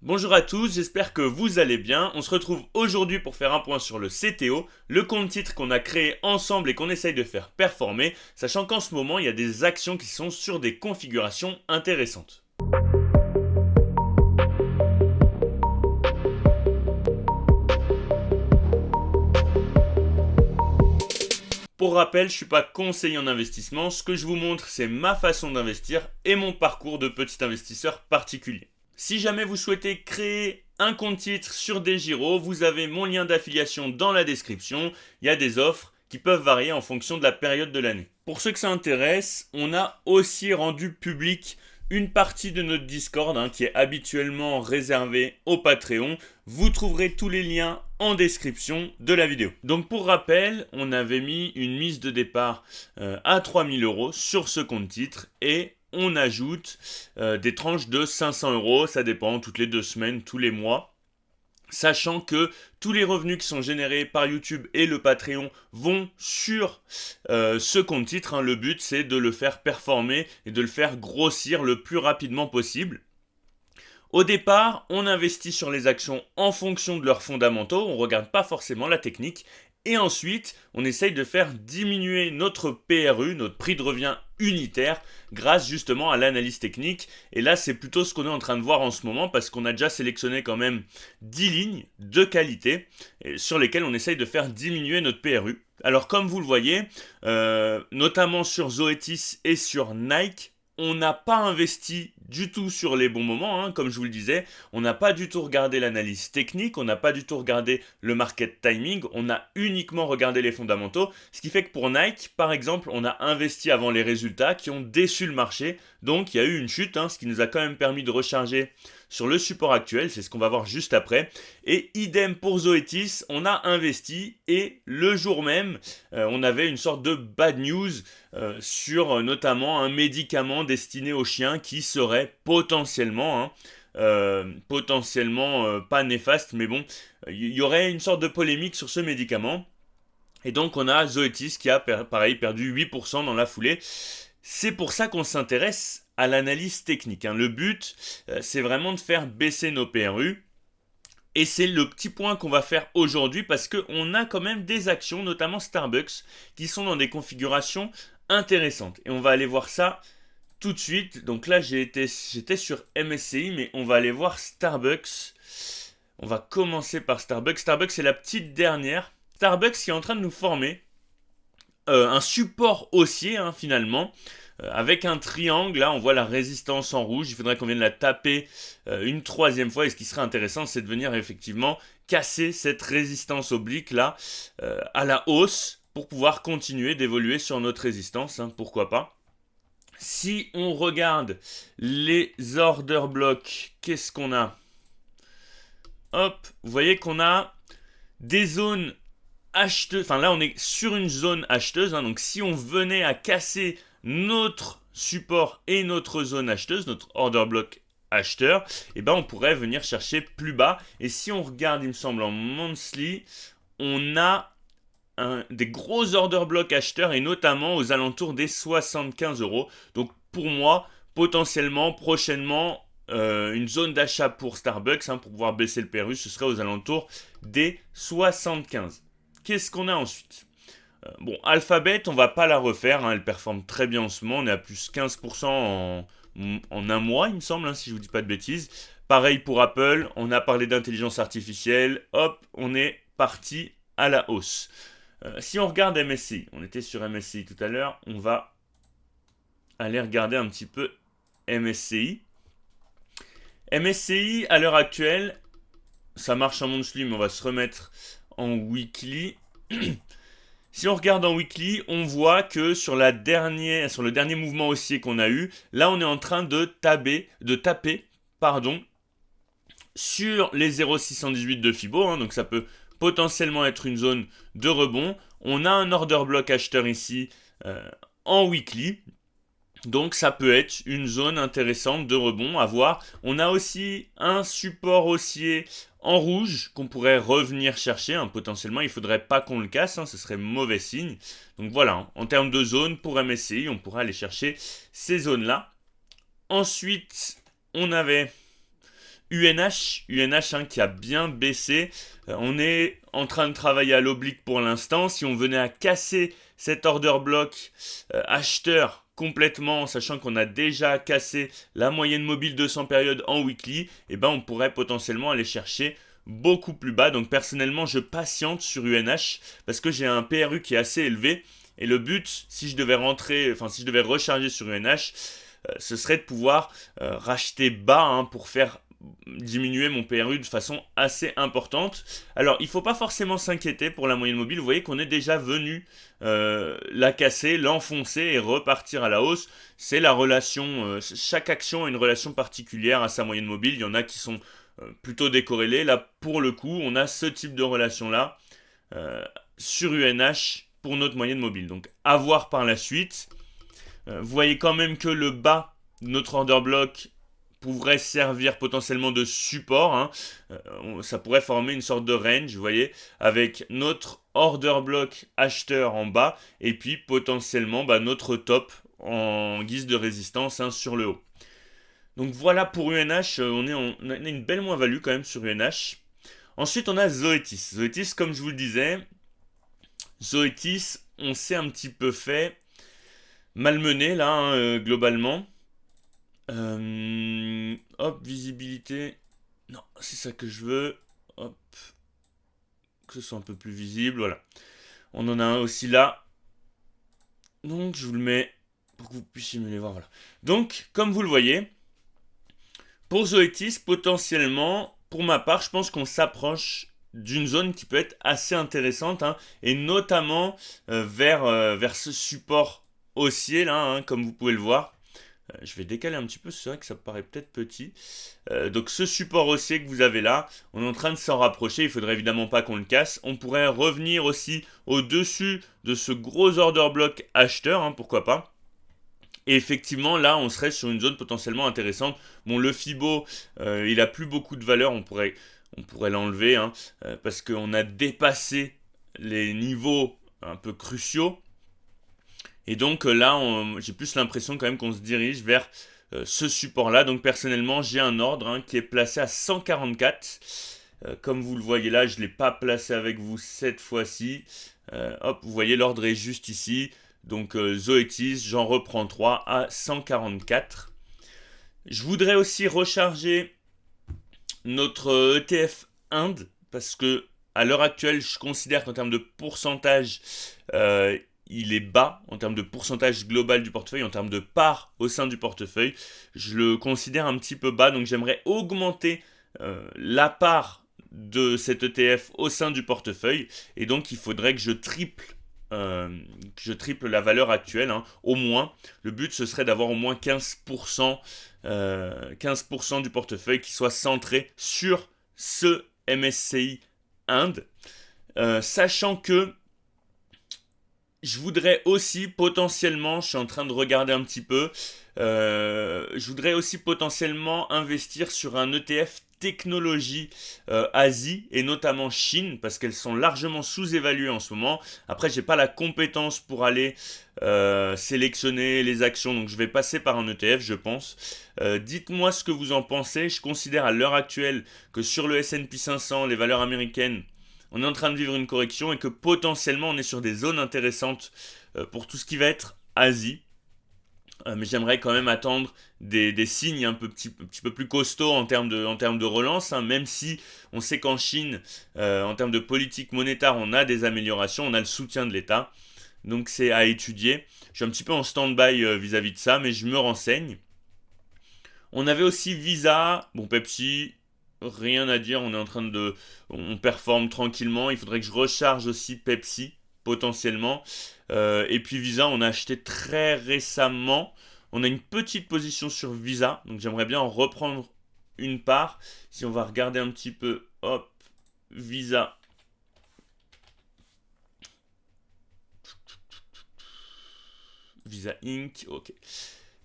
Bonjour à tous, j'espère que vous allez bien. On se retrouve aujourd'hui pour faire un point sur le CTO, le compte titre qu'on a créé ensemble et qu'on essaye de faire performer, sachant qu'en ce moment il y a des actions qui sont sur des configurations intéressantes. Pour rappel, je ne suis pas conseiller en investissement, ce que je vous montre c'est ma façon d'investir et mon parcours de petit investisseur particulier. Si jamais vous souhaitez créer un compte titre sur DEGIRO, vous avez mon lien d'affiliation dans la description. Il y a des offres qui peuvent varier en fonction de la période de l'année. Pour ceux que ça intéresse, on a aussi rendu public une partie de notre Discord qui est habituellement réservée au Patreon. Vous trouverez tous les liens en description de la vidéo. Donc pour rappel, on avait mis une mise de départ à 3000 € sur ce compte titre et on ajoute des tranches de 500 €, ça dépend, toutes les 2 semaines, tous les mois. Sachant que tous les revenus qui sont générés par YouTube et le Patreon vont sur ce compte titre. Le but, c'est de le faire performer et de le faire grossir le plus rapidement possible. Au départ, on investit sur les actions en fonction de leurs fondamentaux, on ne regarde pas forcément la technique. Et ensuite, on essaye de faire diminuer notre PRU, notre prix de revient unitaire, grâce justement à l'analyse technique. Et là, c'est plutôt ce qu'on est en train de voir en ce moment, parce qu'on a déjà sélectionné quand même 10 lignes de qualité sur lesquelles on essaye de faire diminuer notre PRU. Alors comme vous le voyez, notamment sur Zoetis et sur Nike, on n'a pas investi du tout sur les bons moments, comme je vous le disais. On n'a pas du tout regardé l'analyse technique, on n'a pas du tout regardé le market timing, on a uniquement regardé les fondamentaux. Ce qui fait que pour Nike, par exemple, on a investi avant les résultats qui ont déçu le marché. Donc il y a eu une chute, ce qui nous a quand même permis de recharger sur le support actuel, c'est ce qu'on va voir juste après. Et idem pour Zoetis, on a investi et le jour même, on avait une sorte de bad news sur notamment un médicament destiné aux chiens qui serait potentiellement, pas néfaste, mais bon, il y aurait une sorte de polémique sur ce médicament. Et donc on a Zoetis qui a pareil perdu 8% dans la foulée. C'est pour ça qu'on s'intéresse à l'analyse technique. Le but, c'est vraiment de faire baisser nos PRU. Et c'est le petit point qu'on va faire aujourd'hui parce qu'on a quand même des actions, notamment Starbucks, qui sont dans des configurations intéressantes. Et on va aller voir ça tout de suite. Donc là, j'étais sur MSCI, mais on va aller voir Starbucks. On va commencer par Starbucks. Starbucks, c'est la petite dernière. Starbucks qui est en train de nous former un support haussier, finalement. Avec un triangle, là on voit la résistance en rouge, il faudrait qu'on vienne la taper une troisième fois, et ce qui serait intéressant c'est de venir effectivement casser cette résistance oblique là à la hausse pour pouvoir continuer d'évoluer sur notre résistance, pourquoi pas. Si on regarde les order blocks, qu'est-ce qu'on a? Hop, vous voyez qu'on a des zones acheteuses, enfin là on est sur une zone acheteuse, donc si on venait à casser notre support et notre zone acheteuse, notre order block acheteur, on pourrait venir chercher plus bas. Et si on regarde, il me semble, en monthly, on a des gros order block acheteurs et notamment aux alentours des 75 €. Donc pour moi, potentiellement, prochainement, une zone d'achat pour Starbucks, pour pouvoir baisser le PRU, ce serait aux alentours des 75. Qu'est-ce qu'on a ensuite ? Bon, Alphabet, on va pas la refaire, elle performe très bien en ce moment, on est à plus 15% en un mois, il me semble, si je vous dis pas de bêtises. Pareil pour Apple, on a parlé d'intelligence artificielle, hop, on est parti à la hausse. Si on regarde MSCI, on était sur MSCI tout à l'heure, on va aller regarder un petit peu MSCI. MSCI, à l'heure actuelle, ça marche en monthly, mais on va se remettre en weekly. Si on regarde en weekly, on voit que sur le dernier mouvement haussier qu'on a eu, là on est en train de taper sur les 0,618 de Fibo, donc ça peut potentiellement être une zone de rebond. On a un order block acheteur ici en weekly. Donc ça peut être une zone intéressante de rebond à voir. On a aussi un support haussier en rouge qu'on pourrait revenir chercher. Potentiellement, il ne faudrait pas qu'on le casse, ce serait mauvais signe. Donc voilà, en termes de zone pour MSCI, on pourrait aller chercher ces zones-là. Ensuite, on avait UNH qui a bien baissé. On est en train de travailler à l'oblique pour l'instant. Si on venait à casser cet order block acheteur complètement, sachant qu'on a déjà cassé la moyenne mobile 200 périodes en weekly, eh ben on pourrait potentiellement aller chercher beaucoup plus bas. Donc personnellement, je patiente sur UNH parce que j'ai un PRU qui est assez élevé. Et le but, si je devais recharger sur UNH, ce serait de pouvoir racheter bas pour faire diminuer mon PRU de façon assez importante. Alors, il ne faut pas forcément s'inquiéter pour la moyenne mobile. Vous voyez qu'on est déjà venu la casser, l'enfoncer et repartir à la hausse. C'est la relation, chaque action a une relation particulière à sa moyenne mobile. Il y en a qui sont plutôt décorrélées. Là, pour le coup, on a ce type de relation-là sur UNH pour notre moyenne mobile. Donc, à voir par la suite. Vous voyez quand même que le bas de notre order block pourrait servir potentiellement de support. Ça pourrait former une sorte de range, vous voyez, avec notre order block acheteur en bas et puis potentiellement notre top en guise de résistance sur le haut. Donc voilà pour UNH, on a une belle moins-value quand même sur UNH. Ensuite on a Zoetis. Zoetis, comme je vous le disais, Zoetis, on s'est un petit peu fait malmené là, globalement. Hop, visibilité. Non, c'est ça que je veux. Hop. Que ce soit un peu plus visible, voilà. On en a un aussi là. Donc, je vous le mets pour que vous puissiez me les voir, voilà. Donc, comme vous le voyez, pour Zoetis, potentiellement, pour ma part, je pense qu'on s'approche d'une zone qui peut être assez intéressante, et notamment vers ce support haussier là, comme vous pouvez le voir. Je vais décaler un petit peu, c'est vrai que ça paraît peut-être petit. Donc ce support haussier que vous avez là, on est en train de s'en rapprocher, il ne faudrait évidemment pas qu'on le casse. On pourrait revenir aussi au-dessus de ce gros order block acheteur, pourquoi pas. Et effectivement, là, on serait sur une zone potentiellement intéressante. Bon, le Fibo, il a plus beaucoup de valeur, on pourrait l'enlever, parce qu'on a dépassé les niveaux un peu cruciaux. Et donc là, j'ai plus l'impression quand même qu'on se dirige vers ce support-là. Donc personnellement, j'ai un ordre qui est placé à 144. Comme vous le voyez là, je ne l'ai pas placé avec vous cette fois-ci. Hop, vous voyez, l'ordre est juste ici. Donc Zoetis, j'en reprends 3 à 144. Je voudrais aussi recharger notre ETF Inde parce que à l'heure actuelle, je considère qu'en termes de pourcentage, il est bas en termes de pourcentage global du portefeuille, en termes de part au sein du portefeuille. Je le considère un petit peu bas, donc j'aimerais augmenter la part de cet ETF au sein du portefeuille. Et donc il faudrait que je triple la valeur actuelle, au moins. Le but, ce serait d'avoir au moins 15% du portefeuille qui soit centré sur ce MSCI Inde. Sachant que je voudrais aussi potentiellement, je suis en train de regarder un petit peu, je voudrais aussi potentiellement investir sur un ETF technologie Asie et notamment Chine parce qu'elles sont largement sous-évaluées en ce moment. Après, j'ai pas la compétence pour aller sélectionner les actions, donc je vais passer par un ETF, je pense. Dites-moi ce que vous en pensez. Je considère à l'heure actuelle que sur le S&P 500, les valeurs américaines, on est en train de vivre une correction et que potentiellement on est sur des zones intéressantes pour tout ce qui va être Asie. Mais j'aimerais quand même attendre des signes un petit peu plus costauds en termes de relance, même si on sait qu'en Chine, en termes de politique monétaire, on a des améliorations, on a le soutien de l'État. Donc c'est à étudier. Je suis un petit peu en stand-by vis-à-vis de ça, mais je me renseigne. On avait aussi Visa, bon Pepsi, rien à dire, on performe tranquillement. Il faudrait que je recharge aussi Pepsi potentiellement. Et puis Visa, on a acheté très récemment. On a une petite position sur Visa, donc j'aimerais bien en reprendre une part. Si on va regarder un petit peu, hop, Visa. Visa Inc. Ok.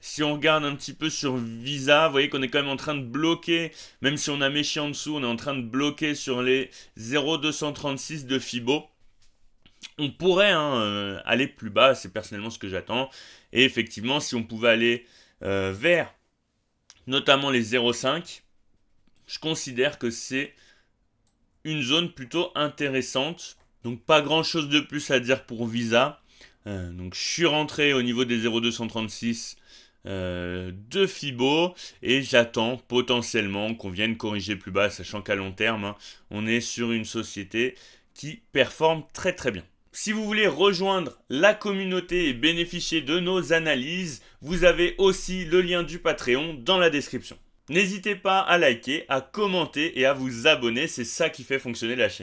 Si on regarde un petit peu sur Visa, vous voyez qu'on est quand même en train de bloquer, même si on a méchi en dessous, on est en train de bloquer sur les 0,236 de Fibo. On pourrait aller plus bas, c'est personnellement ce que j'attends. Et effectivement, si on pouvait aller vers notamment les 0,5, je considère que c'est une zone plutôt intéressante. Donc pas grand chose de plus à dire pour Visa. Donc je suis rentré au niveau des 0,236 de Fibo et j'attends potentiellement qu'on vienne corriger plus bas, sachant qu'à long terme, on est sur une société qui performe très très bien. Si vous voulez rejoindre la communauté et bénéficier de nos analyses, vous avez aussi le lien du Patreon dans la description. N'hésitez pas à liker, à commenter et à vous abonner, c'est ça qui fait fonctionner la chaîne.